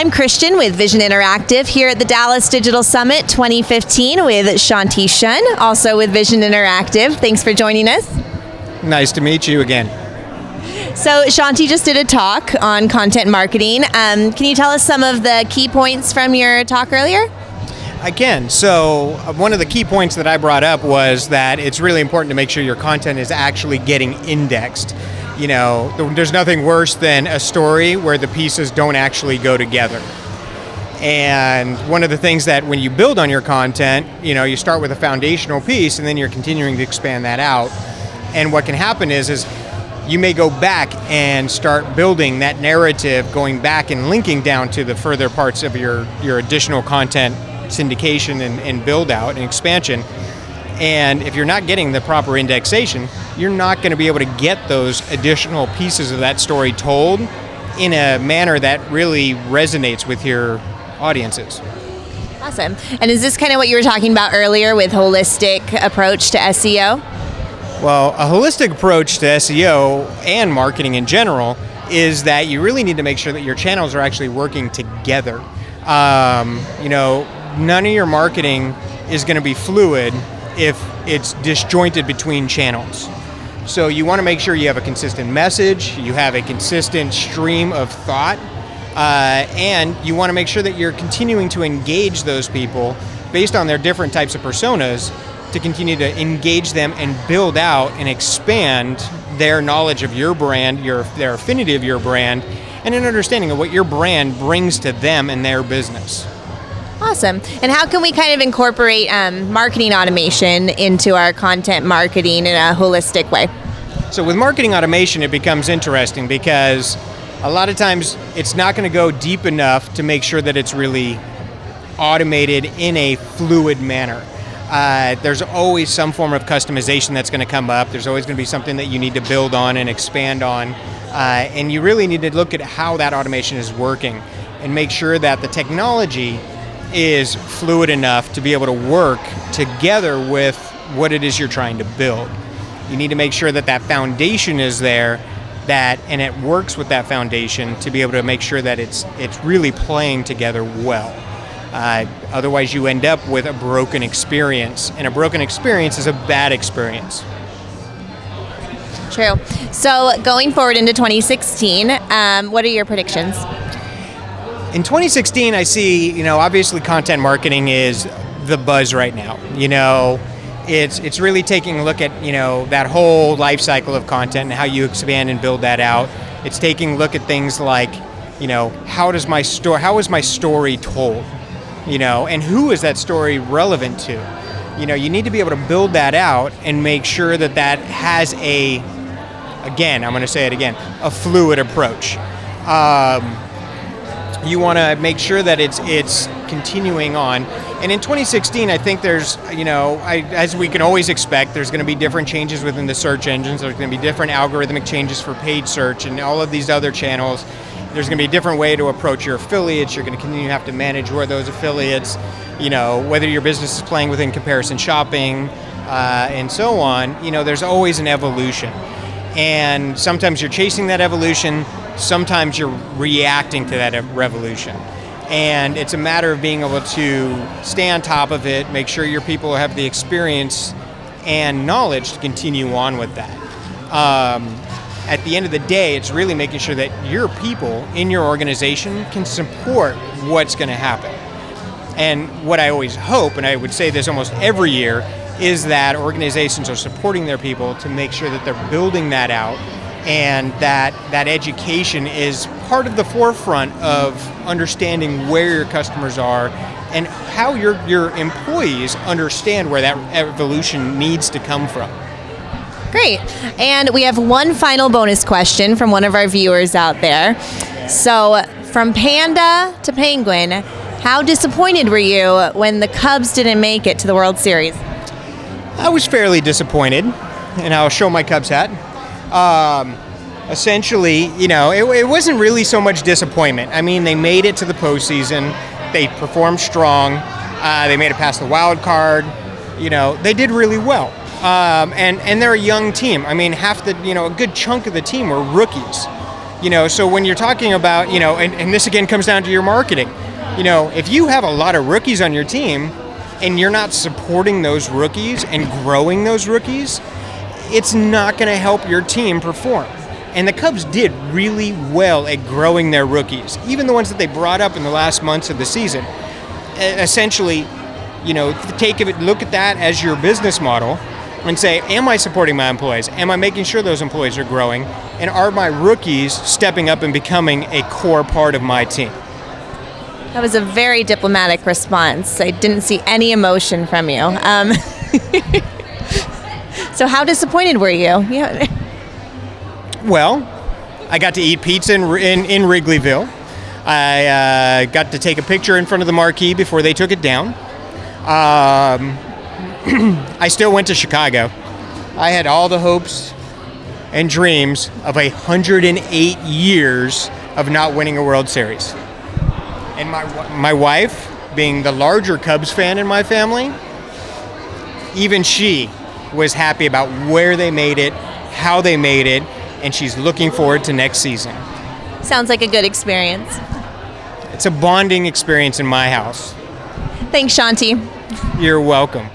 I'm Christian with Vision Interactive here at the Dallas Digital Summit 2015 with Shanti Shunn, also with Vision Interactive. Thanks for joining us. Nice to meet you again. So Shanti just did a talk on content marketing. Can you tell us some of the key points from your talk earlier? I can. So one of the key points that I brought up was that it's really important to make sure your content is actually getting indexed. You know, there's nothing worse than a story where the pieces don't actually go together. And one of the things that when you build on your content, you start with a foundational piece and then you're continuing to expand that out. And what can happen is you may go back and start building that narrative, going back and linking down to the further parts of your additional content syndication and build out and expansion. And if you're not getting the proper indexation, you're not going to be able to get those additional pieces of that story told in a manner that really resonates with your audiences. Awesome. And is this kind of what you were talking about earlier with holistic approach to SEO? Well, a holistic approach to SEO and marketing in general is that you really need to make sure that your channels are actually working together. None of your marketing is going to be fluid if it's disjointed between channels. So you want to make sure you have a consistent message, you have a consistent stream of thought, and you want to make sure that you're continuing to engage those people based on their different types of personas to continue to engage them and build out and expand their knowledge of your brand, their affinity of your brand, and an understanding of what your brand brings to them and their business. Awesome. And how can we kind of incorporate marketing automation into our content marketing in a holistic way? So with marketing automation, it becomes interesting because a lot of times it's not going to go deep enough to make sure that it's really automated in a fluid manner. There's always some form of customization that's going to come up. There's always going to be something that you need to build on and expand on. And you really need to look at how that automation is working and make sure that the technology is fluid enough to be able to work together with what it is you're trying to build. You need to make sure that that foundation is there, and it works with that foundation to be able to make sure that it's really playing together well. Otherwise you end up with a broken experience, and a broken experience is a bad experience. True. So going forward into 2016, what are your predictions? In 2016, I see, obviously content marketing is the buzz right now. It's really taking a look at, that whole life cycle of content and how you expand and build that out. It's taking a look at things like, how is my story told? And who is that story relevant to? You need to be able to build that out and make sure that that has I'm going to say it again, a fluid approach. You want to make sure that it's continuing on. And in 2016, I think there's, as we can always expect, there's going to be different changes within the search engines. There's going to be different algorithmic changes for paid search and all of these other channels. There's going to be a different way to approach your affiliates. You're going to continue to have to manage where those affiliates, whether your business is playing within comparison shopping and so on. There's always an evolution. And sometimes you're chasing that evolution, sometimes you're reacting to that revolution. And it's a matter of being able to stay on top of it, make sure your people have the experience and knowledge to continue on with that. At the end of the day, it's really making sure that your people in your organization can support what's going to happen. And what I always hope, and I would say this almost every year, is that organizations are supporting their people to make sure that they're building that out, and that education is part of the forefront of understanding where your customers are and how your employees understand where that evolution needs to come from. Great. And we have one final bonus question from one of our viewers out there. So from Panda to Penguin, how disappointed were you when the Cubs didn't make it to the World Series? I was fairly disappointed, and I'll show my Cubs hat. Essentially, it wasn't really so much disappointment. I mean, they made it to the postseason. They performed strong. They made it past the wild card. They did really well. And they're a young team. I mean, a good chunk of the team were rookies. So when you're talking about, and this again comes down to your marketing. If you have a lot of rookies on your team and you're not supporting those rookies and growing those rookies, it's not going to help your team perform. And the Cubs did really well at growing their rookies, even the ones that they brought up in the last months of the season. Essentially, look at that as your business model and say, am I supporting my employees? Am I making sure those employees are growing? And are my rookies stepping up and becoming a core part of my team? That was a very diplomatic response. I didn't see any emotion from you. So how disappointed were you? Yeah. Well, I got to eat pizza in Wrigleyville. I got to take a picture in front of the marquee before they took it down. I still went to Chicago. I had all the hopes and dreams of 108 years of not winning a World Series. And my wife, being the larger Cubs fan in my family, even she was happy about where they made it, how they made it, and she's looking forward to next season. Sounds like a good experience. It's a bonding experience in my house. Thanks, Shanti. You're welcome.